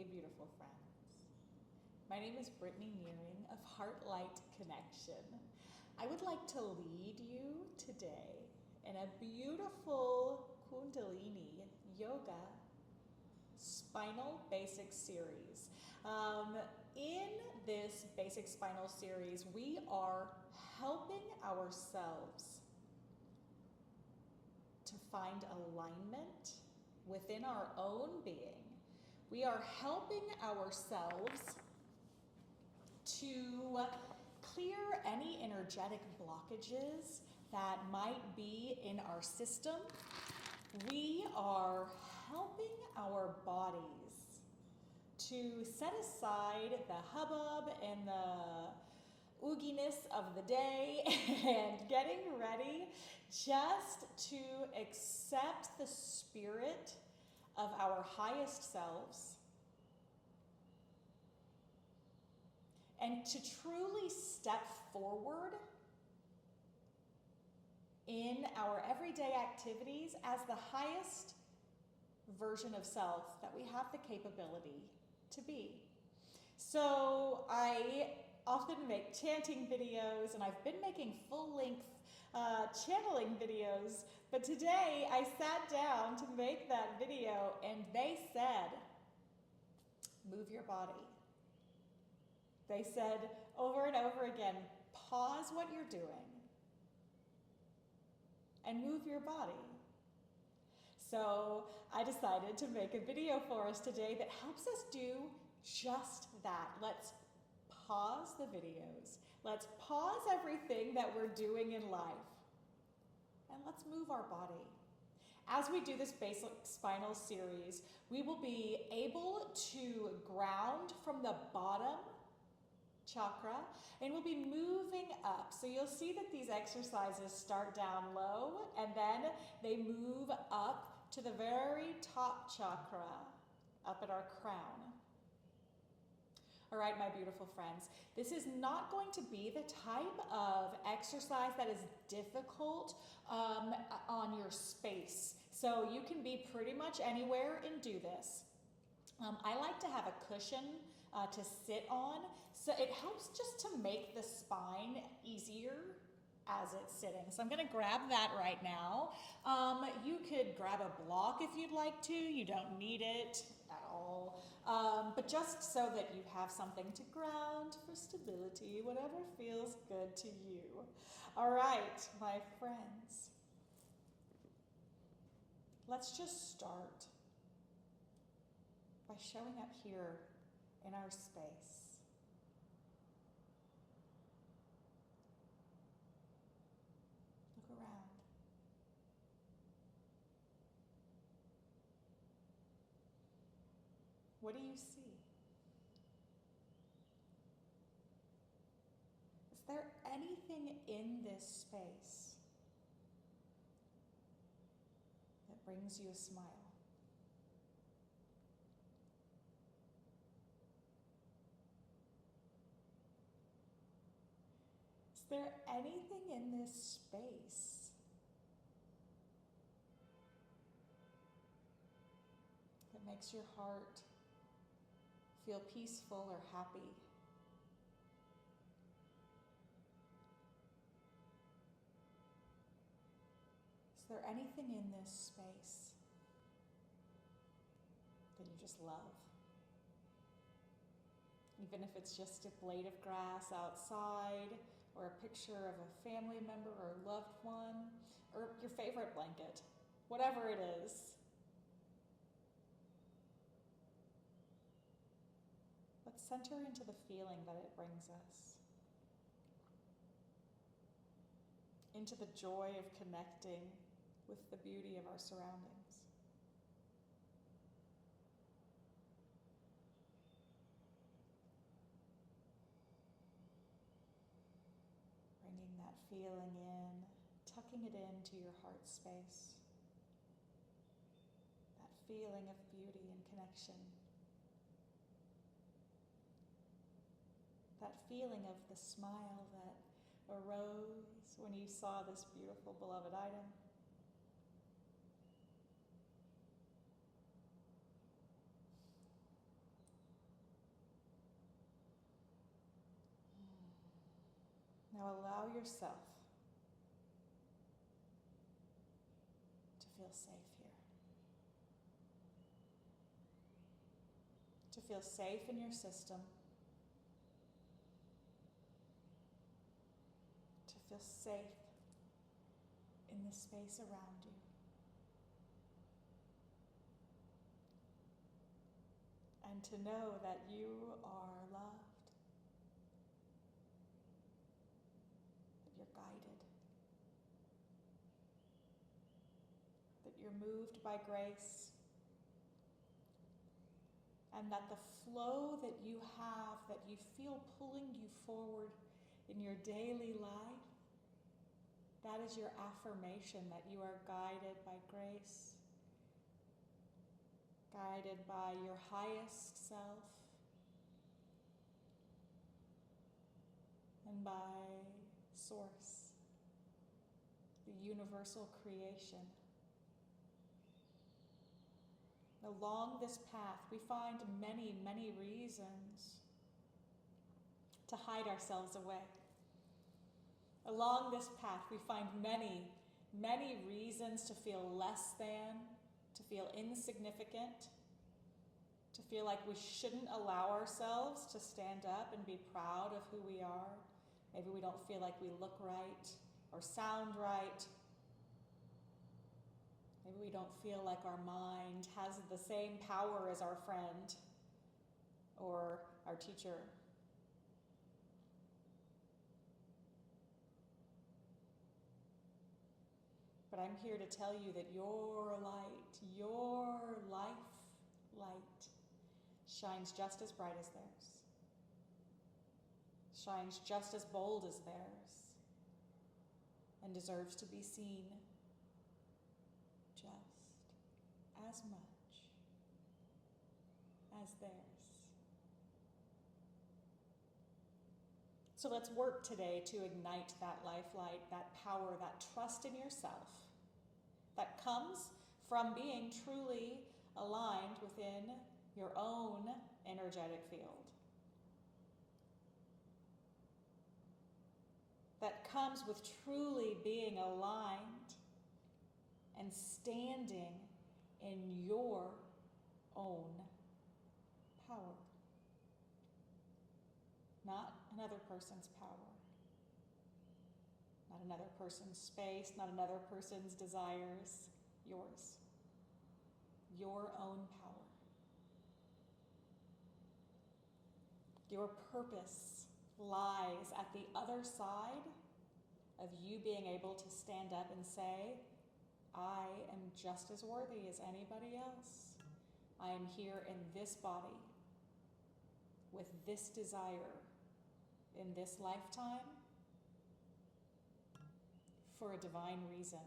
Hey, beautiful friends. My name is Brittany Nearing of Heart Light Connection. I would like to lead you today in a beautiful Kundalini Yoga Spinal Basics series. In this Basic Spinal series, we are helping ourselves to find alignment within our own being. We are helping ourselves to clear any energetic blockages that might be in our system. We are helping our bodies to set aside the hubbub and the ooginess of the day and getting ready just to accept the spirit of our highest selves and to truly step forward in our everyday activities as the highest version of self that we have the capability to be. So I often make chanting videos, and I've been making full-length channeling videos, but today I sat down to make that video and they said, move your body. They said over and over again, pause what you're doing and move your body. So I decided to make a video for us today that helps us do just that. Let's pause the videos. Let's pause everything that we're doing in life. And let's move our body. As we do this basic spinal series, we will be able to ground from the bottom chakra, and we'll be moving up. So you'll see that these exercises start down low, and then they move up to the very top chakra, up at our crown. All right, my beautiful friends, this is not going to be the type of exercise that is difficult on your space. So you can be pretty much anywhere and do this. I like to have a cushion to sit on, so it helps just to make the spine easier as it's sitting. So I'm gonna grab that right now. You could grab a block if you'd like to. You don't need it at all. But just so that you have something to ground for stability, whatever feels good to you. All right, my friends. Let's just start by showing up here in our space. Look around. What do you see? Is there anything in this space that brings you a smile? Is there anything in this space that makes your heart feel peaceful or happy? Is there anything in this space that you just love? Even if it's just a blade of grass outside, or a picture of a family member or loved one, or your favorite blanket, whatever it is. Let's center into the feeling that it brings us, into the joy of connecting with the beauty of our surroundings. Bringing that feeling in, tucking it into your heart space. That feeling of beauty and connection. That feeling of the smile that arose when you saw this beautiful beloved item. Now allow yourself to feel safe here. To feel safe in your system. To feel safe in the space around you. And to know that you are loved, that you're guided, that you're moved by grace, and that the flow that you have, that you feel pulling you forward in your daily life, that is your affirmation that you are guided by grace, guided by your highest self, and by Source, the universal creation. Along this path, we find many, many reasons to hide ourselves away. Along this path, we find many, many reasons to feel less than, to feel insignificant, to feel like we shouldn't allow ourselves to stand up and be proud of who we are. Maybe we don't feel like we look right or sound right. Maybe we don't feel like our mind has the same power as our friend or our teacher. But I'm here to tell you that your life light, shines just as bright as theirs, shines just as bold as theirs, and deserves to be seen just as much as theirs. So let's work today to ignite that life light, that power, that trust in yourself that comes from being truly aligned within your own energetic field. That comes with truly being aligned and standing in your own power. Not another person's power. Not another person's space, not another person's desires. Yours. Your own power. Your purpose lies at the other side of you being able to stand up and say, I am just as worthy as anybody else. I am here in this body with this desire in this lifetime for a divine reason.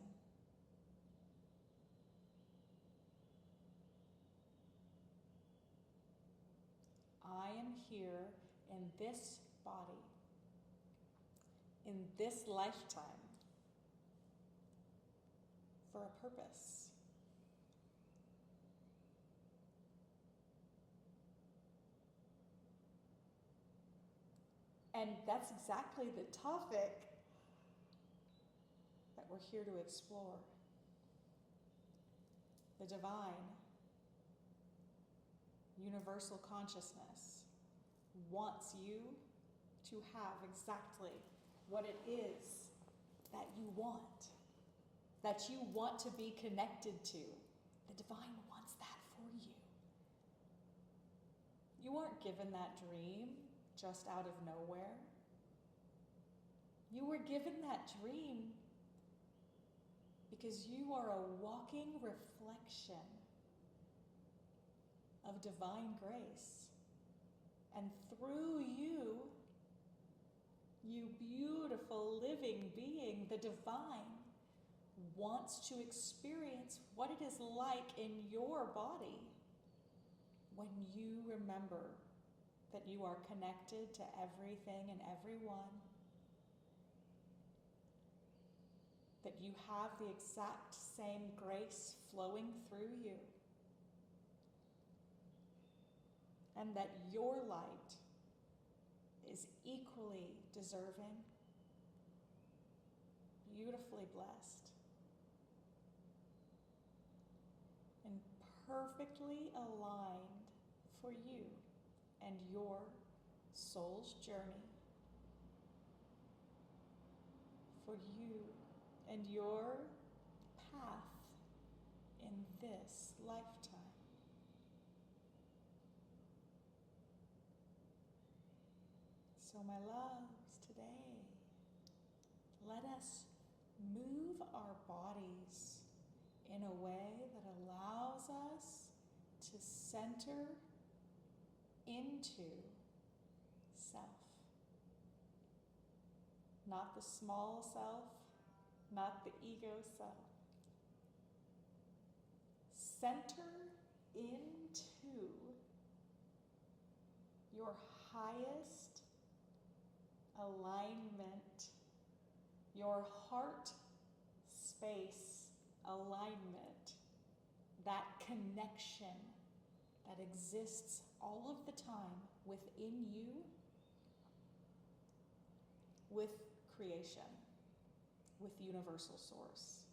I am here in this body, in this lifetime, for a purpose. And that's exactly the topic that we're here to explore. The divine, universal consciousness wants you to have exactly what it is that you want to be connected to. The divine wants that for you. You weren't given that dream just out of nowhere. You were given that dream because you are a walking reflection of divine grace. And through you, you beautiful living being, the divine wants to experience what it is like in your body when you remember that you are connected to everything and everyone, that you have the exact same grace flowing through you, and that your light is equally deserving beautifully blessed, and perfectly aligned for you and your soul's journey, for you and your path in this lifetime. So my loves, today, let us move our bodies in a way that allows us to center into self. Not the small self, not the ego self. Center into your highest alignment, your heart space alignment, that connection that exists all of the time within you with creation, with universal source.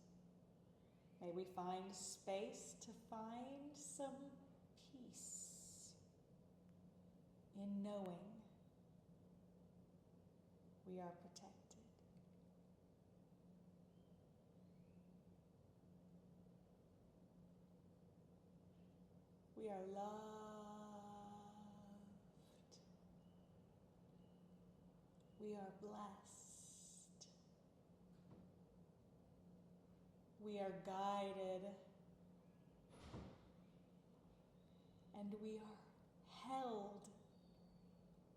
May we find space to find some peace in knowing we are protected. We are loved. We are blessed. We are guided. And we are held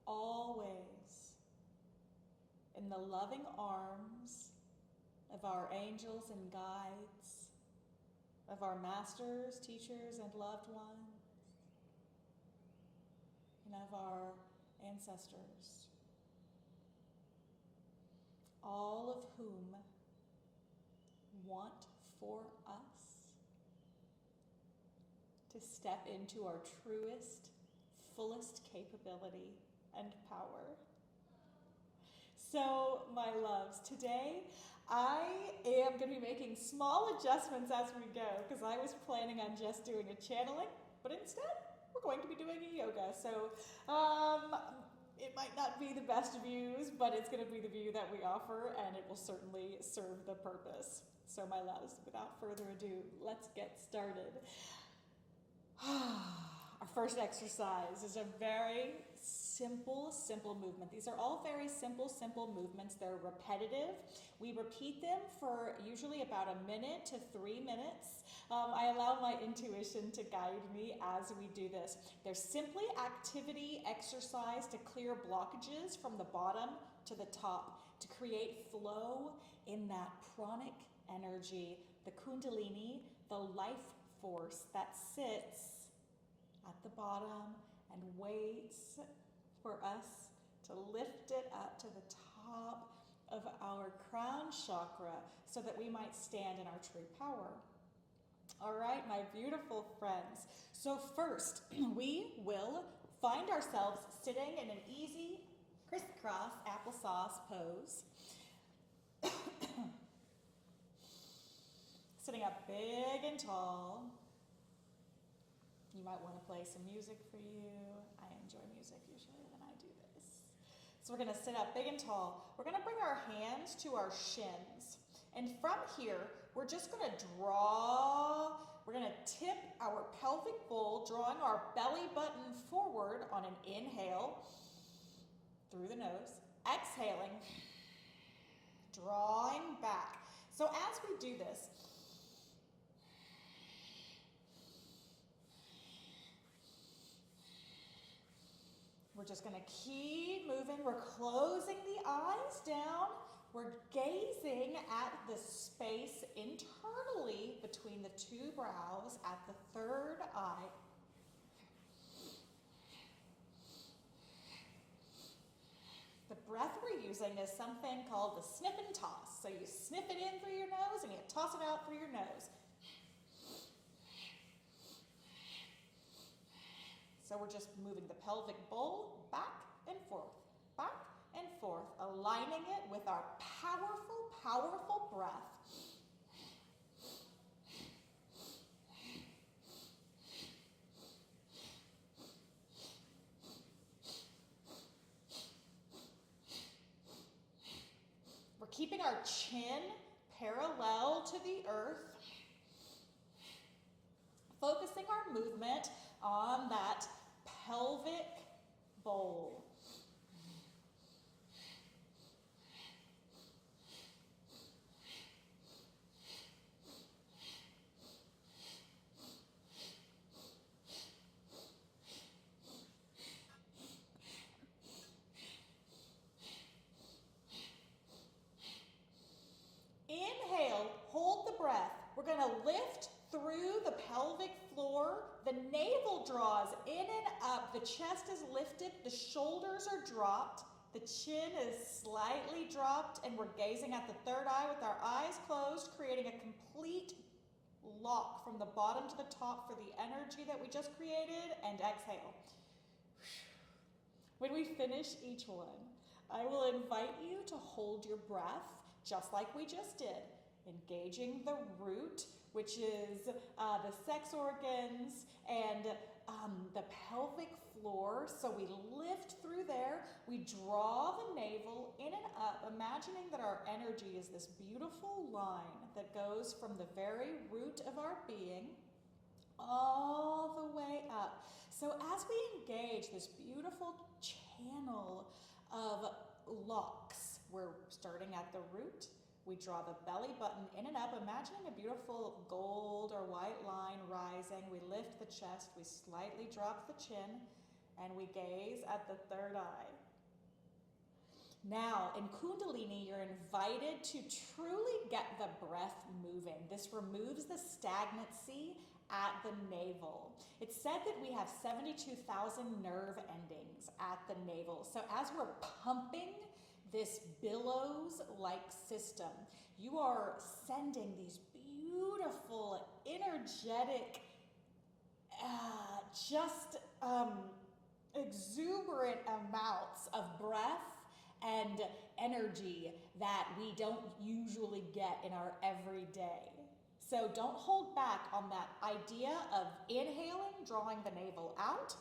always in the loving arms of our angels and guides, of our masters, teachers, and loved ones, and of our ancestors, all of whom want for us to step into our truest, fullest capability and power. So, my loves, today I am going to be making small adjustments as we go, because I was planning on just doing a channeling, but instead we're going to be doing a yoga. So it might not be the best views, but it's going to be the view that we offer, and it will certainly serve the purpose. So, my loves, without further ado, let's get started. Our first exercise is a very simple movement. These are all very simple movements. They're repetitive. We repeat them for usually about 1 minute to 3 minutes. I allow my intuition to guide me as we do this. They're simply activity exercise to clear blockages from the bottom to the top, to create flow in that pranic energy, the kundalini, the life force that sits at the bottom and waits for us to lift it up to the top of our crown chakra so that we might stand in our true power. All right, my beautiful friends. So first, we will find ourselves sitting in an easy crisscross applesauce pose. Sitting up big and tall. You might want to play some music for you. I enjoy music usually when I do this. So we're going to sit up big and tall. We're going to bring our hands to our shins. And from here, we're just going to we're going to tip our pelvic bowl, drawing our belly button forward on an inhale through the nose. Exhaling, drawing back. So as we do this, we're just going to keep moving. We're closing the eyes down. We're gazing at the space internally between the two brows at the third eye. The breath we're using is something called the sniff and toss. So you sniff it in through your nose and you toss it out through your nose. So we're just moving the pelvic bowl back and forth forth, aligning it with our powerful, powerful breath. We're keeping our chin parallel to the earth, focusing our movement on that pelvic bowl. Inhale, hold the breath. We're going to lift through the pelvic floor. The navel draws in and up. The chest is lifted. The shoulders are dropped. The chin is slightly dropped, and we're gazing at the third eye with our eyes closed, creating a complete lock from the bottom to the top for the energy that we just created, and exhale. When we finish each one, I will invite you to hold your breath just like we just did, engaging the root, which is the sex organs and the pelvic floor. So we lift through there, we draw the navel in and up, imagining that our energy is this beautiful line that goes from the very root of our being all the way up. So as we engage this beautiful channel of locks, we're starting at the root. We draw the belly button in and up, imagining a beautiful gold or white line rising. We lift the chest, we slightly drop the chin, and we gaze at the third eye. Now, in Kundalini, you're invited to truly get the breath moving. This removes the stagnancy at the navel. It's said that we have 72,000 nerve endings at the navel. So as we're pumping this billows-like system, you are sending these beautiful, energetic, exuberant amounts of breath and energy that we don't usually get in our everyday. So don't hold back on that idea of inhaling, drawing the navel out,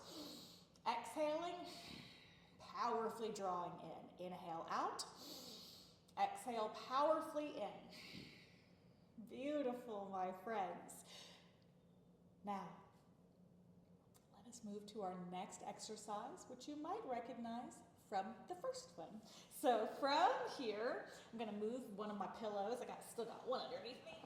exhaling, powerfully drawing in. Inhale out, exhale powerfully in. Beautiful, my friends. Now, let us move to our next exercise, which you might recognize from the first one. So from here, I'm going to move one of my pillows. Still got one underneath me.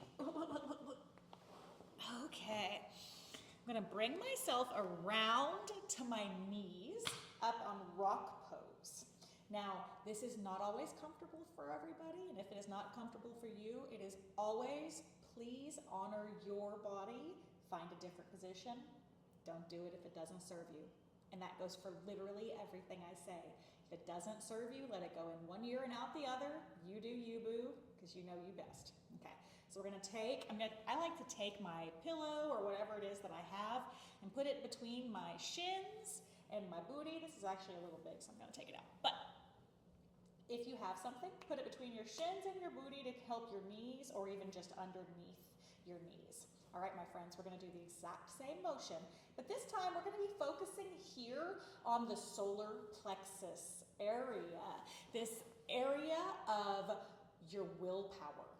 Okay. I'm going to bring myself around to my knees, up on rock pose. Now, this is not always comfortable for everybody, and if it is not comfortable for you, it is always, please honor your body. Find a different position. Don't do it if it doesn't serve you. And that goes for literally everything I say. If it doesn't serve you, let it go in one ear and out the other. You do you, boo, because you know you best. Okay, so we're gonna take, I like to take my pillow or whatever it is that I have and put it between my shins and my booty. This is actually a little big, so I'm gonna take it out. But if you have something, put it between your shins and your booty to help your knees, or even just underneath your knees. All right, my friends, we're gonna do the exact same motion, but this time we're gonna be focusing here on the solar plexus area, this area of your willpower,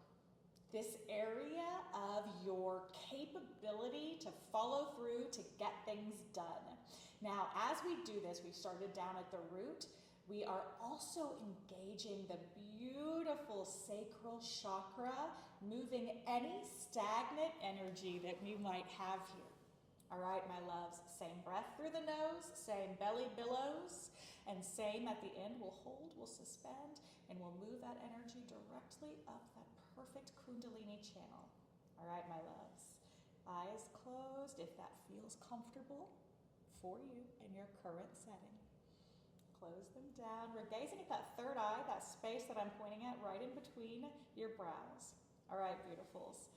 this area of your capability to follow through, to get things done. Now, as we do this, we started down at the root. We are also engaging the beautiful sacral chakra, moving any stagnant energy that we might have here. All right, my loves, same breath through the nose, same belly billows, and same at the end. We'll hold, we'll suspend, and we'll move that energy directly up that perfect Kundalini channel. All right, my loves, eyes closed if that feels comfortable for you in your current setting. Close them down. We're gazing at that third eye, that space that I'm pointing at right in between your brows. All right, beautifuls.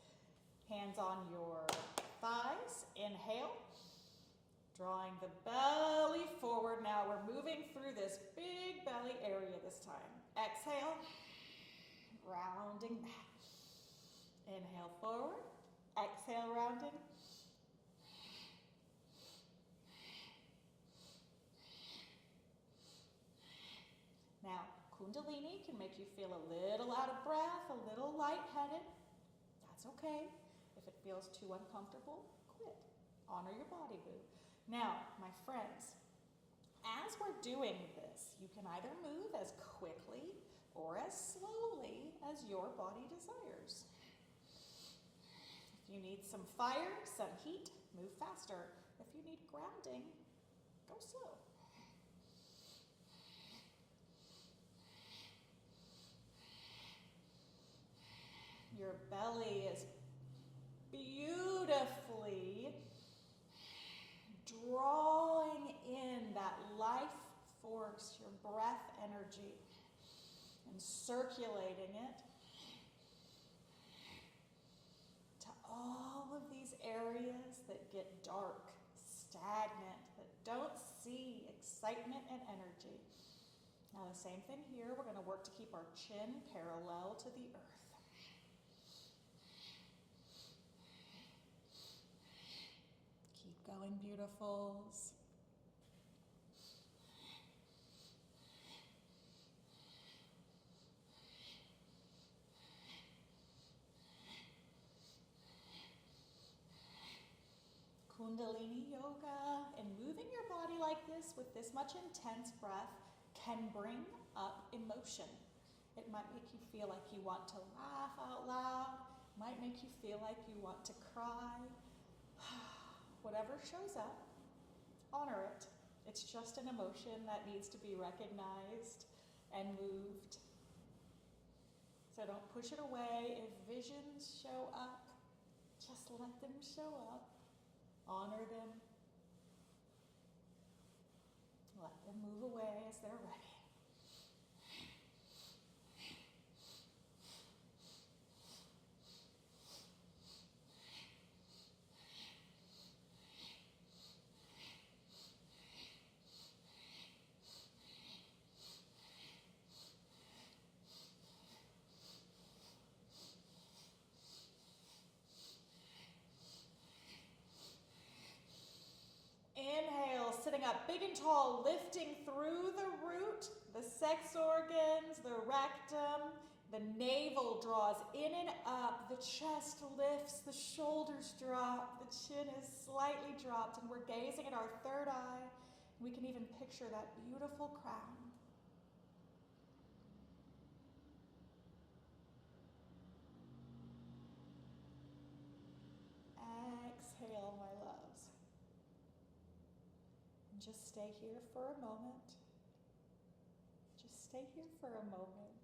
Hands on your thighs. Inhale. Drawing the belly forward. Now we're moving through this big belly area this time. Exhale, rounding back. Inhale forward, exhale rounding. Now, Kundalini can make you feel a little out of breath, a little lightheaded. That's okay. If it feels too uncomfortable, quit. Honor your body, boo. Now, my friends, as we're doing this, you can either move as quickly or as slowly as your body desires. If you need some fire, some heat, move faster. If you need grounding, go slow. Your belly is beautifully drawing in that life force, your breath energy, and circulating it to all of these areas that get dark, stagnant, that don't see excitement and energy. Now the same thing here, we're going to work to keep our chin parallel to the earth. Keep going, beautifuls. Kundalini yoga and moving your body like this with this much intense breath can bring up emotion. It might make you feel like you want to laugh out loud, might make you feel like you want to cry. Whatever shows up, honor it. It's just an emotion that needs to be recognized and moved. So don't push it away. If visions show up, just let them show up. Honor them. Let them move away as they're ready. Inhale, sitting up big and tall, lifting through the root, the sex organs, the rectum, the navel draws in and up, the chest lifts, the shoulders drop, the chin is slightly dropped, and we're gazing at our third eye. We can even picture that beautiful crown. Exhale, my loves. And just stay here for a moment. Just stay here for a moment.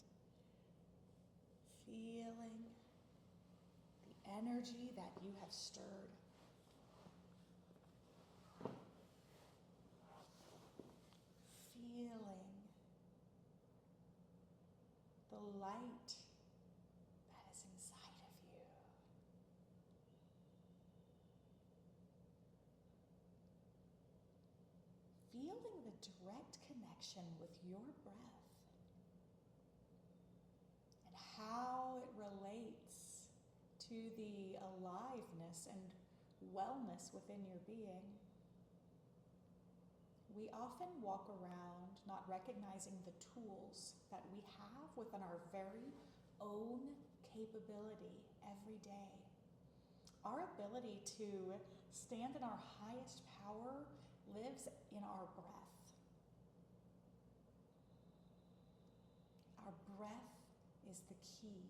Feeling the energy that you have stirred. Feeling the light that is inside of you. Feeling the direct connection with your breath and how it relates to the aliveness and wellness within your being. We often walk around not recognizing the tools that we have within our very own capability every day. Our ability to stand in our highest power lives in our breath. Our breath is the key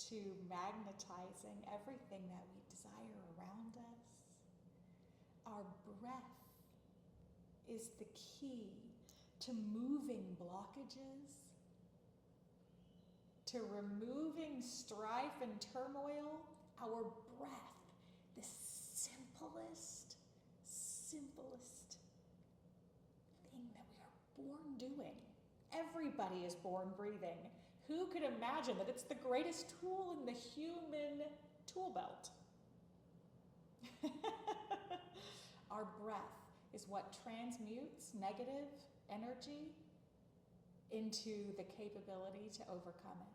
to magnetizing everything that we desire around us. Our breath is the key to moving blockages, to removing strife and turmoil. Our breath, the simplest thing that we are born doing. Everybody is born breathing. Who could imagine that it's the greatest tool in the human tool belt? Our breath is what transmutes negative energy into the capability to overcome it.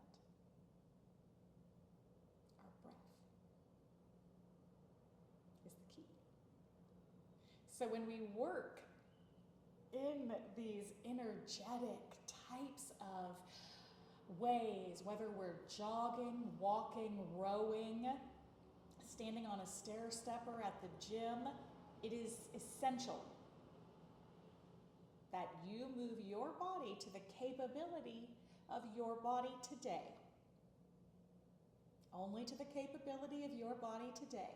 Our breath is the key. So when we work in these energetic types of ways, whether we're jogging, walking, rowing, standing on a stair stepper at the gym, it is essential that you move your body to the capability of your body today. Only to the capability of your body today.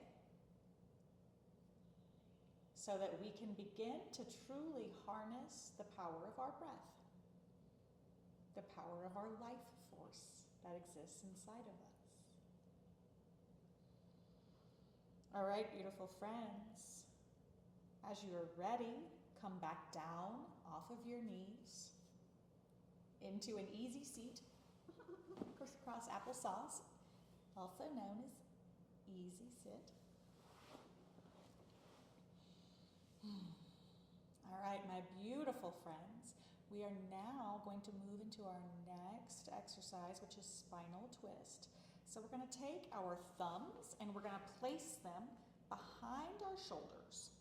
So that we can begin to truly harness the power of our breath, the power of our life force that exists inside of us. All right, beautiful friends, as you are ready, come back down off of your knees into an easy seat, crisscross applesauce, also known as easy sit. All right, my beautiful friends, we are now going to move into our next exercise, which is spinal twist. So we're going to take our thumbs and we're going to place them behind our shoulders.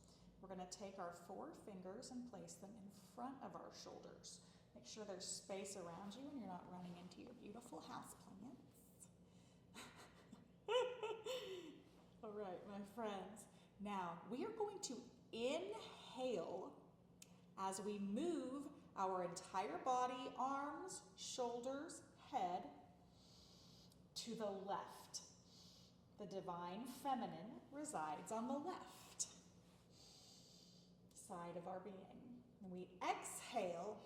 We're going to take our 4 fingers and place them in front of our shoulders. Make sure there's space around you and you're not running into your beautiful houseplants. All right, my friends. Now, we are going to inhale as we move our entire body, arms, shoulders, head, to the left. The divine feminine resides on the left side of our being. And we exhale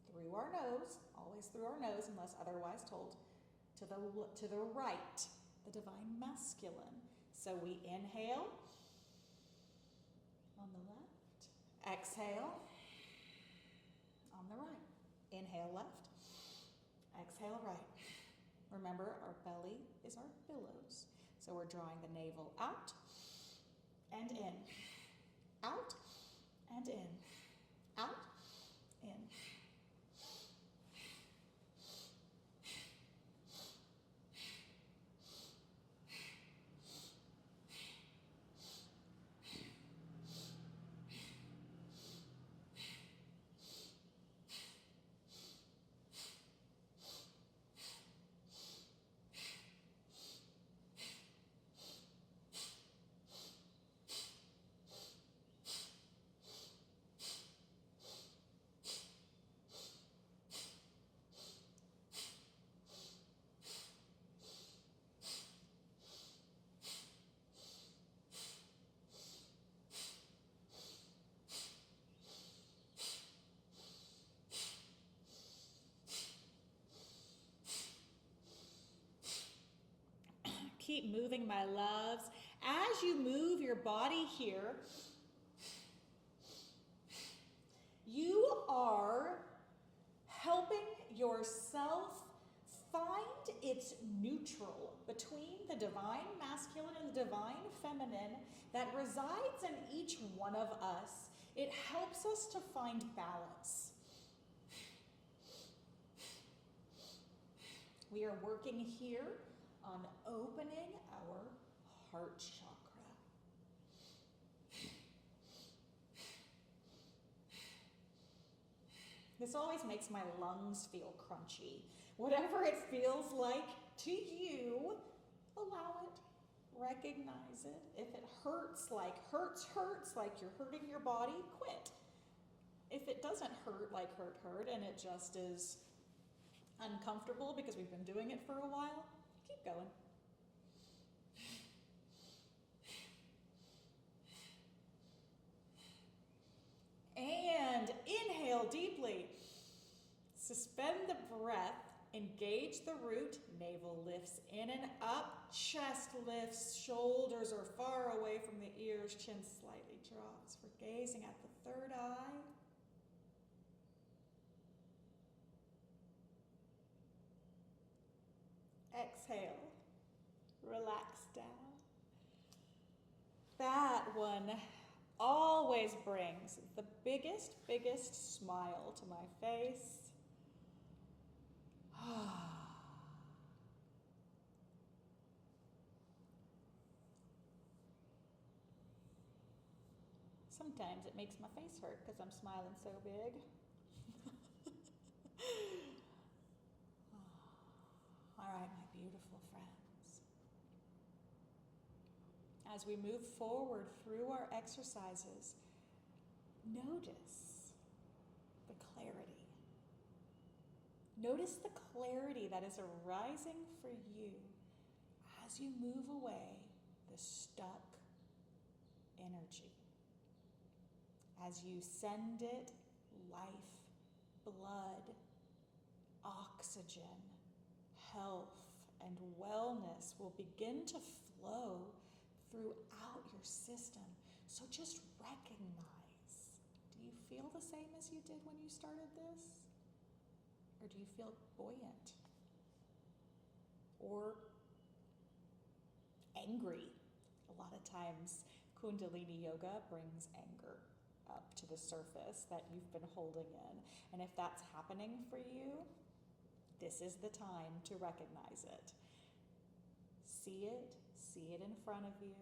through our nose, always through our nose unless otherwise told, to the right, the divine masculine. So we inhale on the left, exhale on the right. Inhale left, exhale right. Remember, our belly is our billows. So we're drawing the navel out and in, out and in, out, in. Keep moving, my loves. As you move your body here, you are helping yourself find its neutral between the divine masculine and the divine feminine that resides in each one of us. It helps us to find balance. We are working here on opening our heart chakra. This always makes my lungs feel crunchy. Whatever it feels like to you, allow it, recognize it. If it hurts like you're hurting your body, quit. If it doesn't hurt like hurt, and it just is uncomfortable because we've been doing it for a while, keep going. And inhale deeply. Suspend the breath. Engage the root. Navel lifts in and up. Chest lifts. Shoulders are far away from the ears. Chin slightly drops. We're gazing at the third eye. Exhale. Relax down. That one always brings the biggest smile to my face. Sometimes it makes my face hurt because I'm smiling so big. All right, my beautiful friends. As we move forward through our exercises, notice the clarity. Notice the clarity that is arising for you as you move away the stuck energy. As you send it life, blood, oxygen, health, and wellness will begin to flow throughout your system. So just recognize. Do you feel the same as you did when you started this? Or do you feel buoyant? Or angry? A lot of times Kundalini Yoga brings anger up to the surface that you've been holding in. And if that's happening for you, this is the time to recognize it. See it in front of you.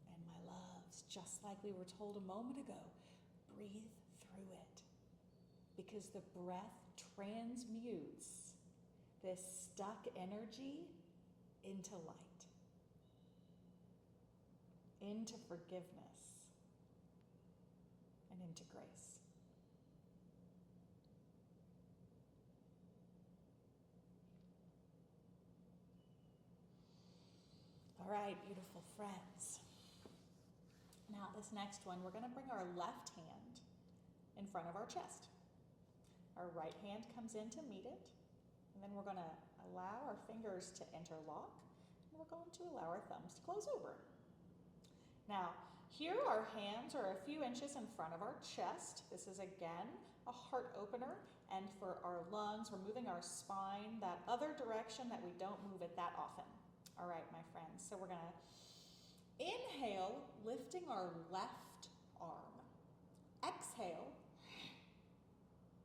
And my loves, just like we were told a moment ago, breathe through it. Because the breath transmutes this stuck energy into light, into forgiveness, and into grace. All right, beautiful friends. Now this next one, we're going to bring our left hand in front of our chest. Our right hand comes in to meet it, and then we're going to allow our fingers to interlock, and we're going to allow our thumbs to close over. Now, here our hands are a few inches in front of our chest. This is again a heart opener, and for our lungs, we're moving our spine that other direction that we don't move it that often. All right, my friends, so we're gonna inhale, lifting our left arm. Exhale,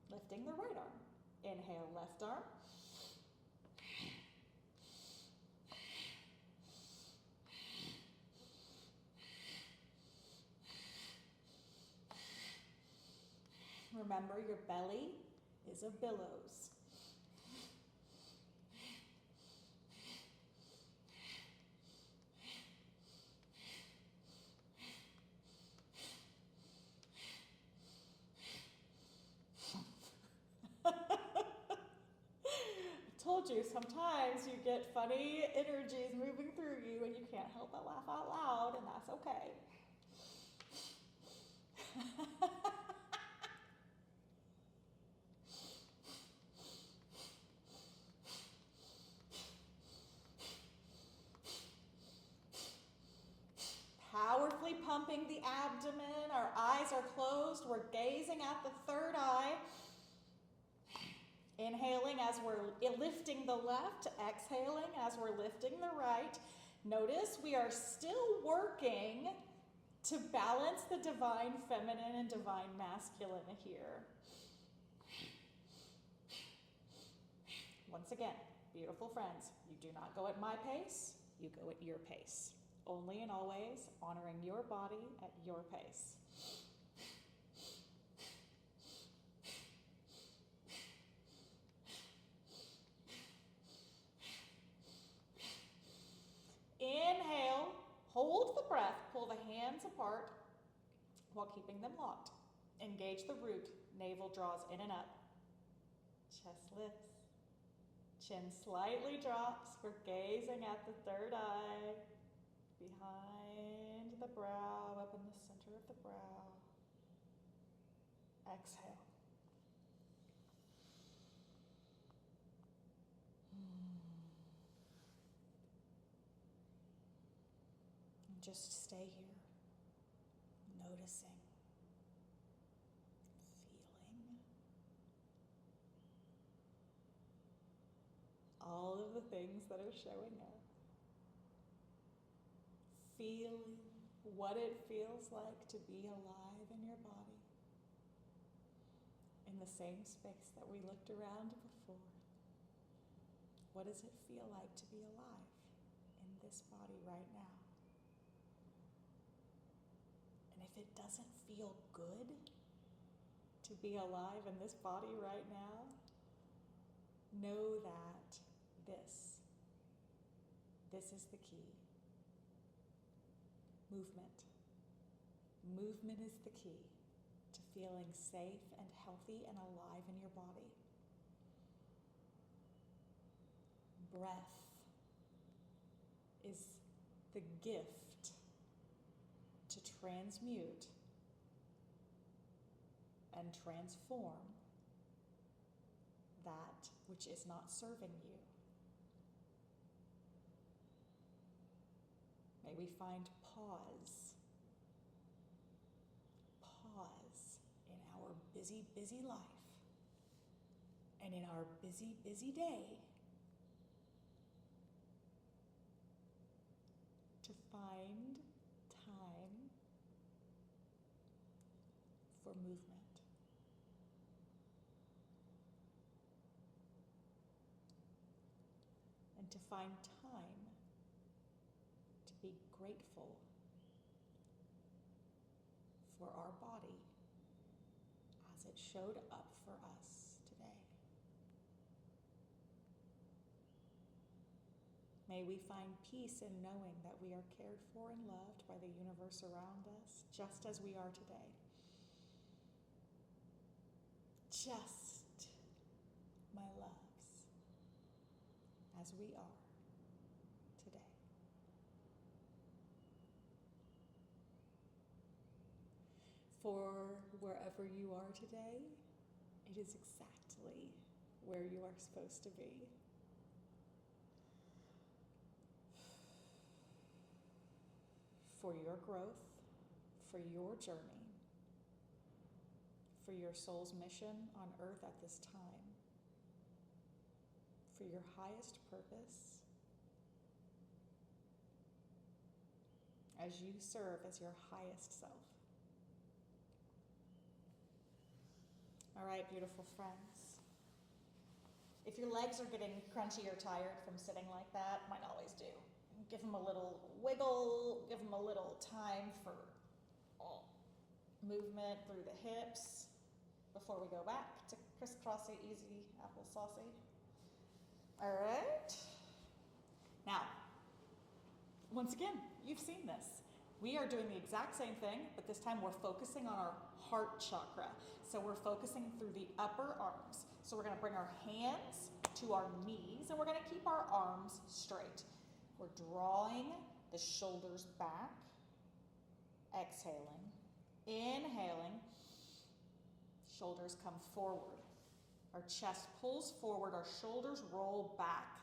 lifting the right arm. Inhale, left arm. Remember, your belly is a billows. Told you, sometimes you get funny energies moving through you and you can't help but laugh out loud, and that's okay. Powerfully pumping the abdomen, our eyes are closed, we're gazing at the third eye. Inhaling as we're lifting the left, exhaling as we're lifting the right. Notice we are still working to balance the divine feminine and divine masculine here. Once again, beautiful friends, you do not go at my pace, you go at your pace. Only and always honoring your body at your pace. Inhale, hold the breath, pull the hands apart while keeping them locked. Engage the root, navel draws in and up. Chest lifts, chin slightly drops. We're gazing at the third eye, behind the brow, up in the center of the brow. Exhale. Just stay here, noticing, feeling all of the things that are showing up. Feeling what it feels like to be alive in your body, in the same space that we looked around before. What does it feel like to be alive in this body right now? And if it doesn't feel good to be alive in this body right now, know that this is the key. Movement. Movement is the key to feeling safe and healthy and alive in your body. Breath is the gift to transmute and transform that which is not serving you. May we find pause in our busy, busy life and in our busy, busy day to find time for movement. And to find time to be grateful for our body as it showed up for us today. May we find peace in knowing that we are cared for and loved by the universe around us, just as we are today. Just, my loves, as we are today. For wherever you are today, it is exactly where you are supposed to be. For your growth, for your journey, for your soul's mission on earth at this time, for your highest purpose, as you serve as your highest self. All right, beautiful friends. If your legs are getting crunchy or tired from sitting like that, might always do. Give them a little wiggle, give them a little time for movement through the hips before we go back to crisscrossy, easy, applesaucy. All right. Now, once again, you've seen this. We are doing the exact same thing, but this time we're focusing on our heart chakra. So we're focusing through the upper arms. So we're going to bring our hands to our knees, and we're going to keep our arms straight. We're drawing the shoulders back, exhaling, inhaling, shoulders come forward. Our chest pulls forward, our shoulders roll back.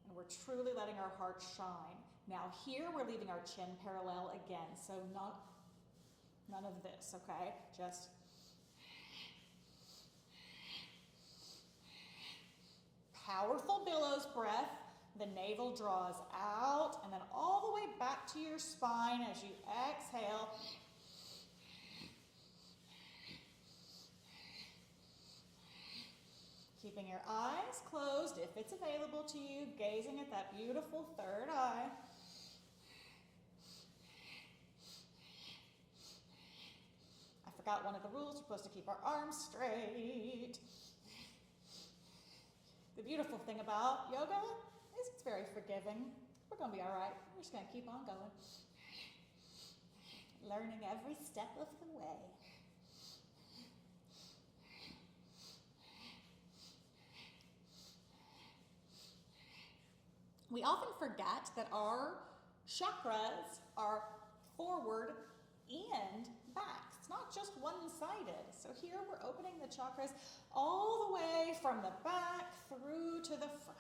And we're truly letting our heart shine. Now here we're leaving our chin parallel again, so none of this, okay? Just powerful billows breath. The navel draws out and then all the way back to your spine as you exhale. Keeping your eyes closed if it's available to you, gazing at that beautiful third eye. I forgot one of the rules. We're supposed to keep our arms straight. The beautiful thing about yoga is it's very forgiving. We're going to be all right. We're just going to keep on going. Learning every step of the way. We often forget that our chakras are forward and back. It's not just one-sided. So here we're opening the chakras all the way from the back through to the front.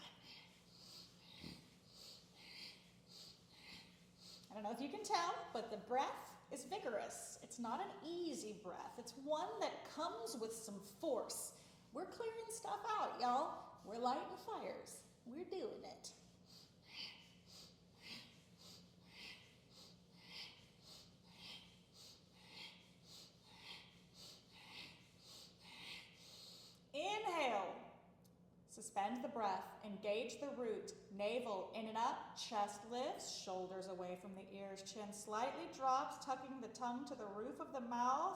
I don't know if you can tell, but the breath is vigorous. It's not an easy breath. It's one that comes with some force. We're clearing stuff out, y'all. We're lighting fires. We're doing it. Extend the breath, engage the root, navel in and up, chest lifts, shoulders away from the ears, chin slightly drops, tucking the tongue to the roof of the mouth,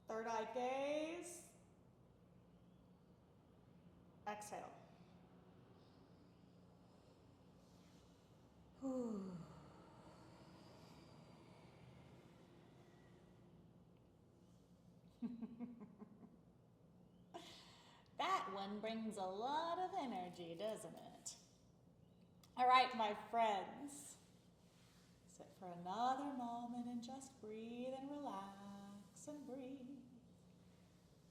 third eye gaze. Exhale. Whew. That one brings a lot of energy, doesn't it? All right, my friends. Sit for another moment and just breathe and relax and breathe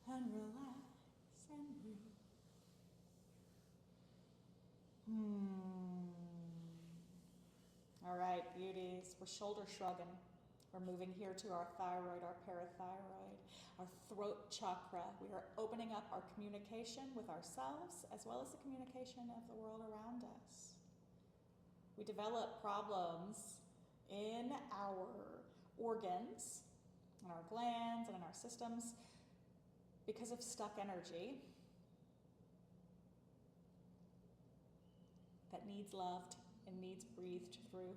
and relax and breathe. All right, beauties. We're shoulder shrugging. We're moving here to our thyroid, our parathyroid, our throat chakra. We are opening up our communication with ourselves as well as the communication of the world around us. We develop problems in our organs, in our glands, and in our systems because of stuck energy that needs loved and needs breathed through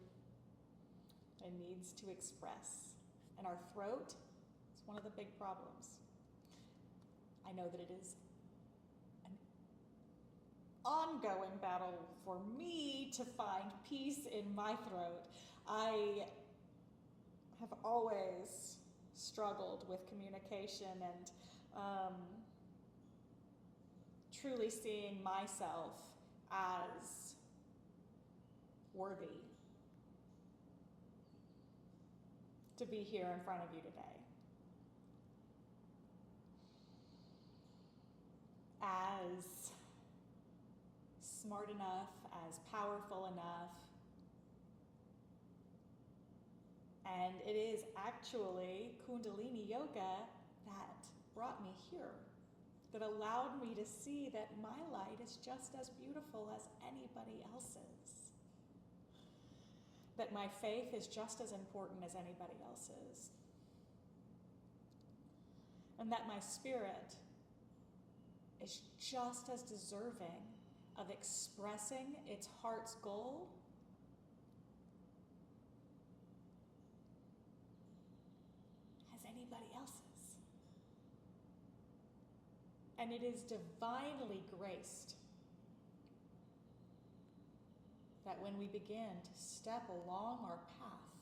and needs to express. And our throat is one of the big problems. I know that it is an ongoing battle for me to find peace in my throat. I have always struggled with communication and truly seeing myself as worthy to be here in front of you today. As smart enough, as powerful enough, and it is actually Kundalini Yoga that brought me here, that allowed me to see that my light is just as beautiful as anybody else's. That my faith is just as important as anybody else's. And that my spirit is just as deserving of expressing its heart's goal as anybody else's. And it is divinely graced that when we begin to step along our path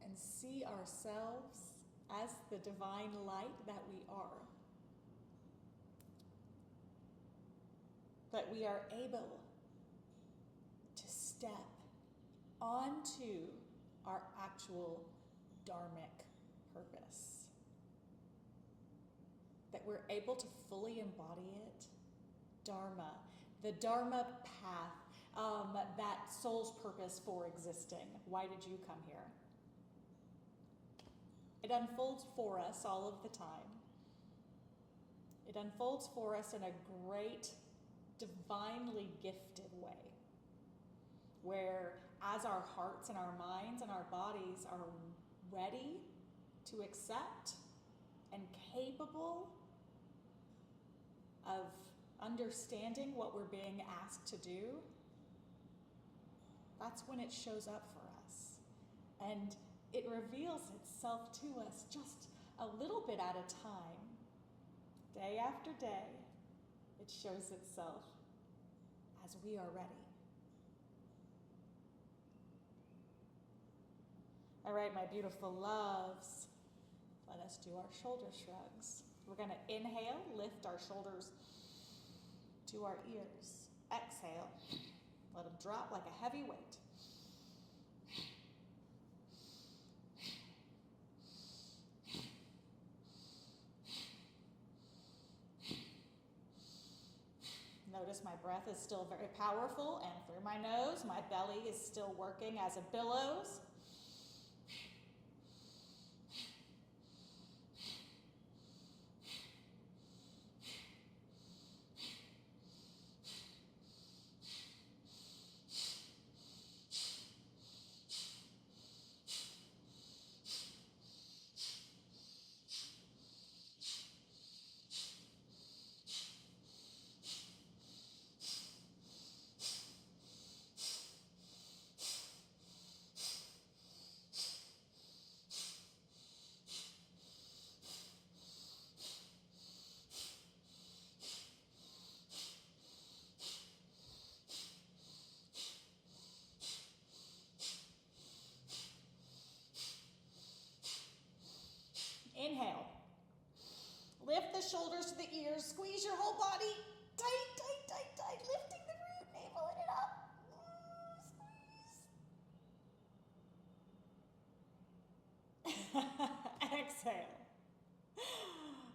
and see ourselves as the divine light that we are, that we are able to step onto our actual dharmic purpose, that we're able to fully embody it, dharma, the dharma path, that soul's purpose for existing. Why did you come here? It unfolds for us all of the time. It unfolds for us in a great, divinely gifted way, where as our hearts and our minds and our bodies are ready to accept and capable of understanding what we're being asked to do, that's when it shows up for us. And it reveals itself to us just a little bit at a time. Day after day, it shows itself as we are ready. All right, my beautiful loves, let us do our shoulder shrugs. We're going to inhale, lift our shoulders to our ears. Exhale, let them drop like a heavy weight. Notice my breath is still very powerful, and through my nose, my belly is still working as it billows. shoulders to the ears. Squeeze your whole body. Tight, tight, tight, tight. Lifting the root, nailing it up. Squeeze. Exhale.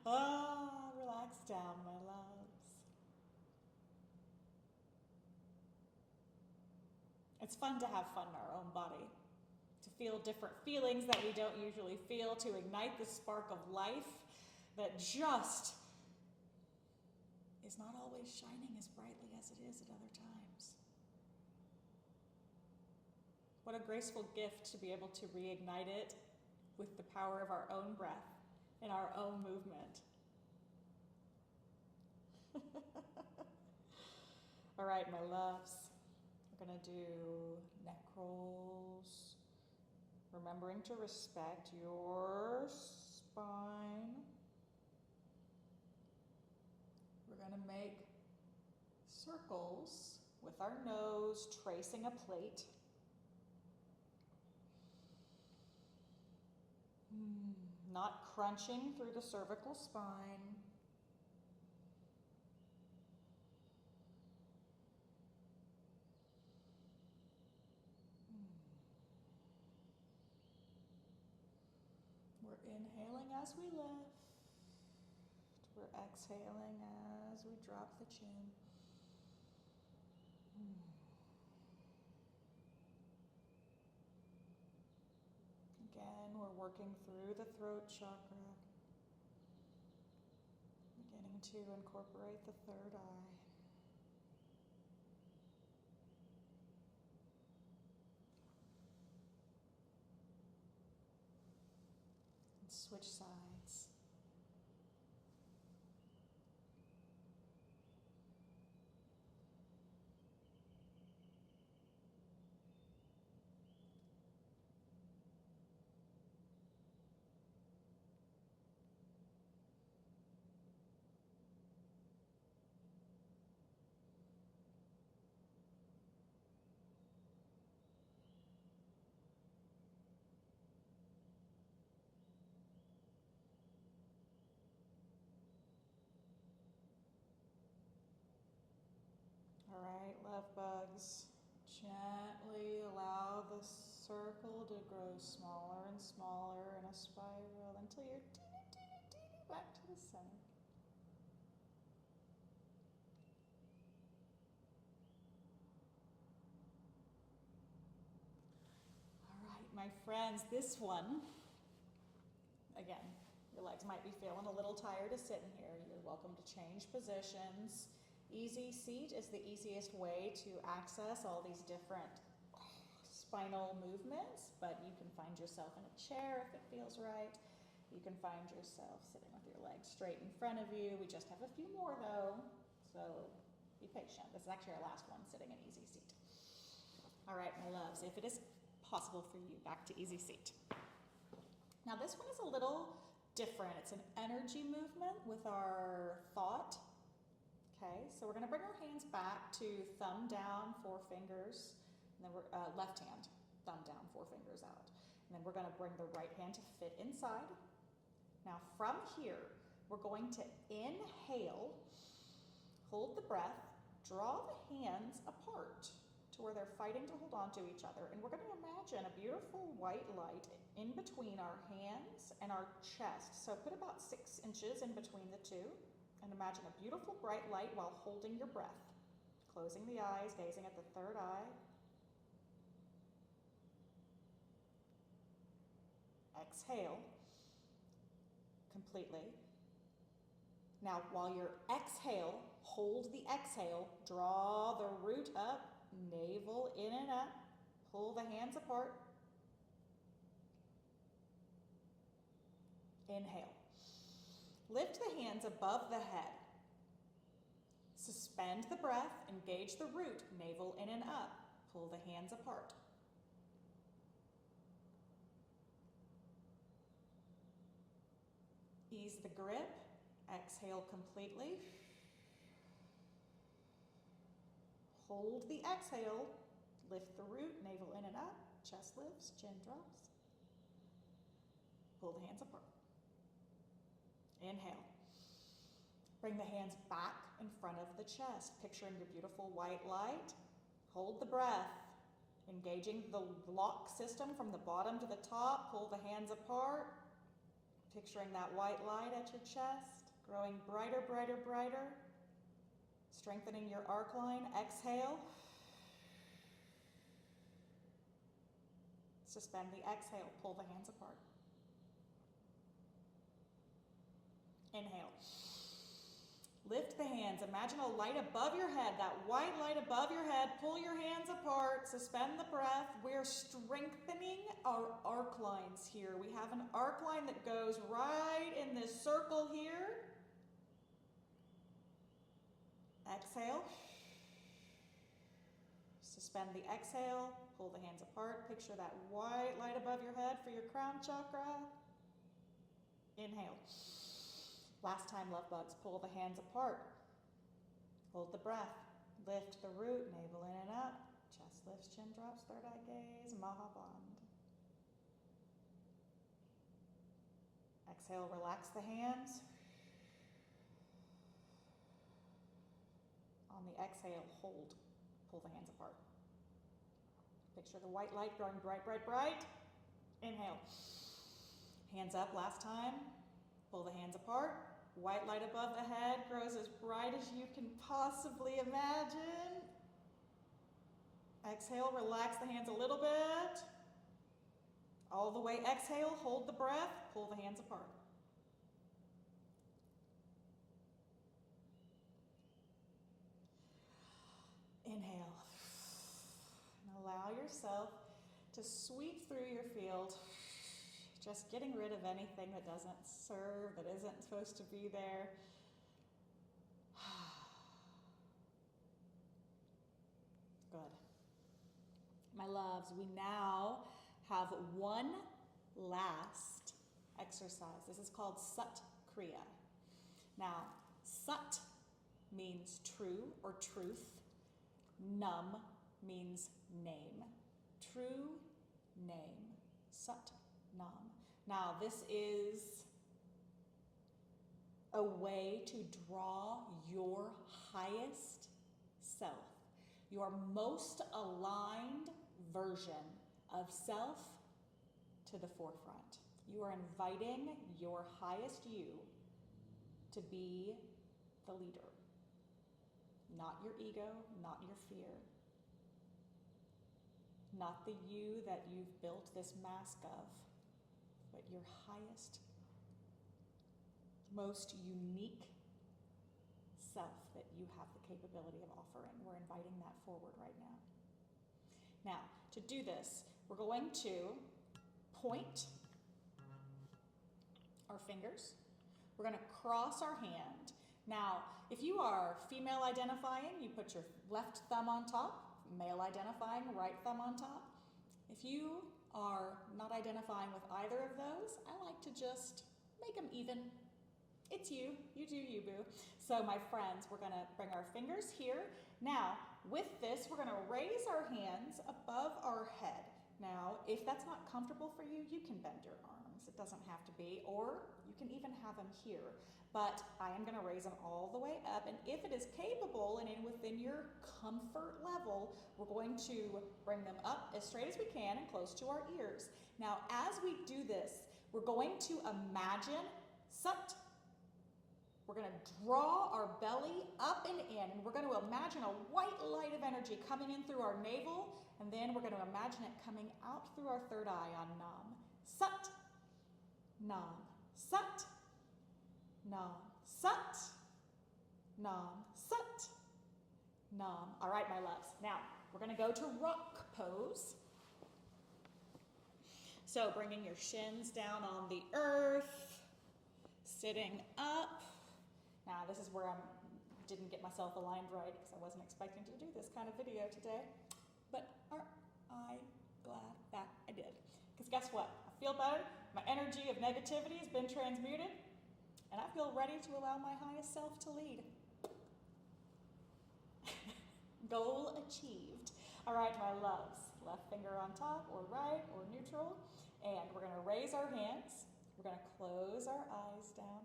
Relax down, my loves. It's fun to have fun in our own body, to feel different feelings that we don't usually feel, to ignite the spark of life that just is not always shining as brightly as it is at other times. What a graceful gift to be able to reignite it with the power of our own breath and our own movement. All right, my loves, we're gonna do neck rolls, remembering to respect your spine. We're gonna make circles with our nose, tracing a plate. Not crunching through the cervical spine. We're inhaling as we lift. We're exhaling as we drop the chin. Again, we're working through the throat chakra, beginning to incorporate the third eye. And switch sides. All right, love bugs, gently allow the circle to grow smaller and smaller in a spiral until you're teeny, teeny, teeny back to the center. All right, my friends, this one, again, your legs might be feeling a little tired to sit in here. You're welcome to change positions. Easy seat is the easiest way to access all these different spinal movements, but you can find yourself in a chair if it feels right. You can find yourself sitting with your legs straight in front of you. We just have a few more though, so be patient. This is actually our last one, sitting in easy seat. All right, my loves, if it is possible for you, back to easy seat. Now this one is a little different. It's an energy movement with our thought. Okay, so we're going to bring our hands back to thumb down, four fingers, and then we're left hand, thumb down, four fingers out. And then we're going to bring the right hand to fit inside. Now from here, we're going to inhale, hold the breath, draw the hands apart to where they're fighting to hold on to each other. And we're going to imagine a beautiful white light in between our hands and our chest. So put about 6 inches in between the two. And imagine a beautiful bright light while holding your breath. Closing the eyes, gazing at the third eye. Exhale completely. Now, while you exhale, hold the exhale, draw the root up, navel in and up, pull the hands apart. Inhale. Lift the hands above the head. Suspend the breath, engage the root, navel in and up. Pull the hands apart. Ease the grip, exhale completely. Hold the exhale, lift the root, navel in and up, chest lifts, chin drops. Pull the hands apart. Inhale. Bring the hands back in front of the chest, picturing your beautiful white light. Hold the breath, engaging the lock system from the bottom to the top. Pull the hands apart, picturing that white light at your chest, growing brighter, brighter, brighter. Strengthening your arc line. Exhale. Suspend the exhale. Pull the hands apart. Inhale. Lift the hands. Imagine a light above your head, that white light above your head. Pull your hands apart. Suspend the breath. We're strengthening our arc lines here. We have an arc line that goes right in this circle here. Exhale. Suspend the exhale. Pull the hands apart. Picture that white light above your head for your crown chakra. Inhale. Last time, love bugs. Pull the hands apart. Hold the breath. Lift the root, navel in and up. Chest lifts, chin drops, third eye gaze, Mahaband. Exhale, relax the hands. On the exhale, hold. Pull the hands apart. Picture the white light growing bright, bright, bright. Inhale. Hands up, last time. Pull the hands apart. White light above the head grows as bright as you can possibly imagine. Exhale, relax the hands a little bit. All the way exhale, hold the breath, pull the hands apart. Inhale. And allow yourself to sweep through your field, just getting rid of anything that doesn't serve, that isn't supposed to be there. Good. My loves, we now have one last exercise. This is called Sat Kriya. Now, Sat means true or truth. Nam means name. True name. Sat Nam. Now, this is a way to draw your highest self, your most aligned version of self to the forefront. You are inviting your highest you to be the leader, not your ego, not your fear, not the you that you've built this mask of, but your highest, most unique self that you have the capability of offering. We're inviting that forward right now. Now, to do this, we're going to point our fingers. We're going to cross our hand. Now, if you are female identifying, you put your left thumb on top. Male identifying, right thumb on top. If you are not identifying with either of those, I like to just make them even. It's you. You do you, boo. So my friends, we're going to bring our fingers here. Now, with this, we're going to raise our hands above our head. Now, if that's not comfortable for you, you can bend your arms. It doesn't have to be, or you can even have them here. But I am going to raise them all the way up, and if it is capable and within your comfort level, we're going to bring them up as straight as we can and close to our ears. Now, as we do this, we're going to imagine Sat. We're going to draw our belly up and in, and we're going to imagine a white light of energy coming in through our navel, and then we're going to imagine it coming out through our third eye on Nam. Sat, Nam, Sat, Nam, Sat, Nam, Sat, Nam. All right, my loves. Now, we're going to go to rock pose. So bringing your shins down on the earth, sitting up. Now, this is where I didn't get myself aligned right because I wasn't expecting to do this kind of video today. But aren't I glad that I did? Because guess what? I feel better. My energy of negativity has been transmuted. And I feel ready to allow my highest self to lead. Goal achieved. All right, my loves. Left finger on top or right or neutral. And we're going to raise our hands. We're going to close our eyes down.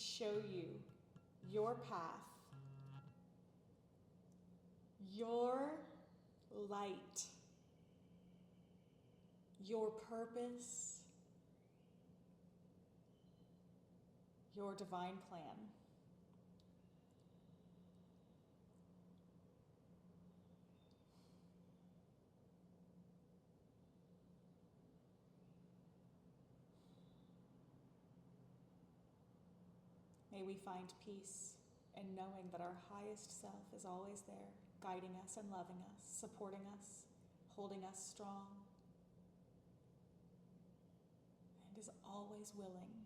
show you your path, your light, your purpose, your divine plan. May we find peace in knowing that our highest self is always there, guiding us and loving us, supporting us, holding us strong, and is always willing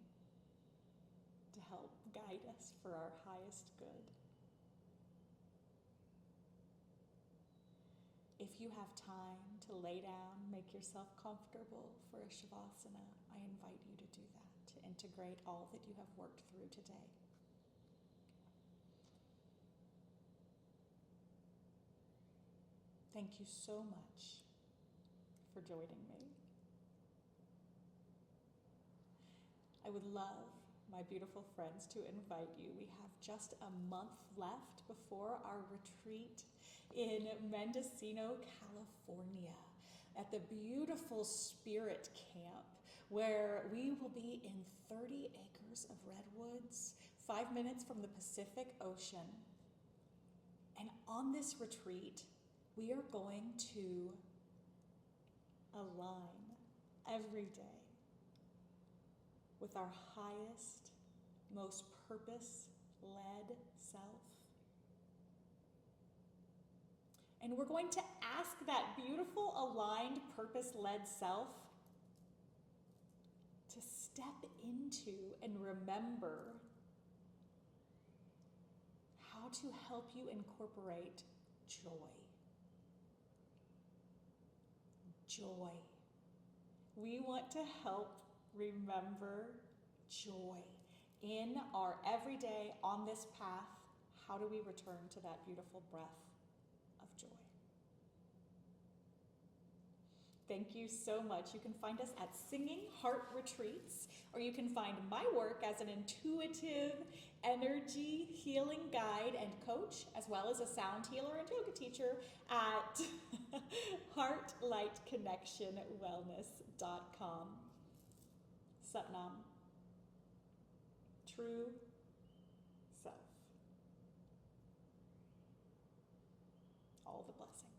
to help guide us for our highest good. If you have time to lay down, make yourself comfortable for a Shavasana, I invite you to do that, to integrate all that you have worked through today. Thank you so much for joining me. I would love, my beautiful friends, to invite you. We have just a month left before our retreat in Mendocino, California, at the beautiful Spirit Camp, where we will be in 30 acres of redwoods, 5 minutes from the Pacific Ocean. And on this retreat, we are going to align every day with our highest, most purpose-led self. And we're going to ask that beautiful, aligned, purpose-led self to step into and remember how to help you incorporate joy. Joy. We want to help remember joy in our everyday, on this path. How do we return to that beautiful breath of joy? Thank you so much. You can find us at Singing Heart Retreats, or you can find my work as an intuitive energy healing guide and coach, as well as a sound healer and yoga teacher at heartlightconnectionwellness.com. Satnam. True self. All the blessings.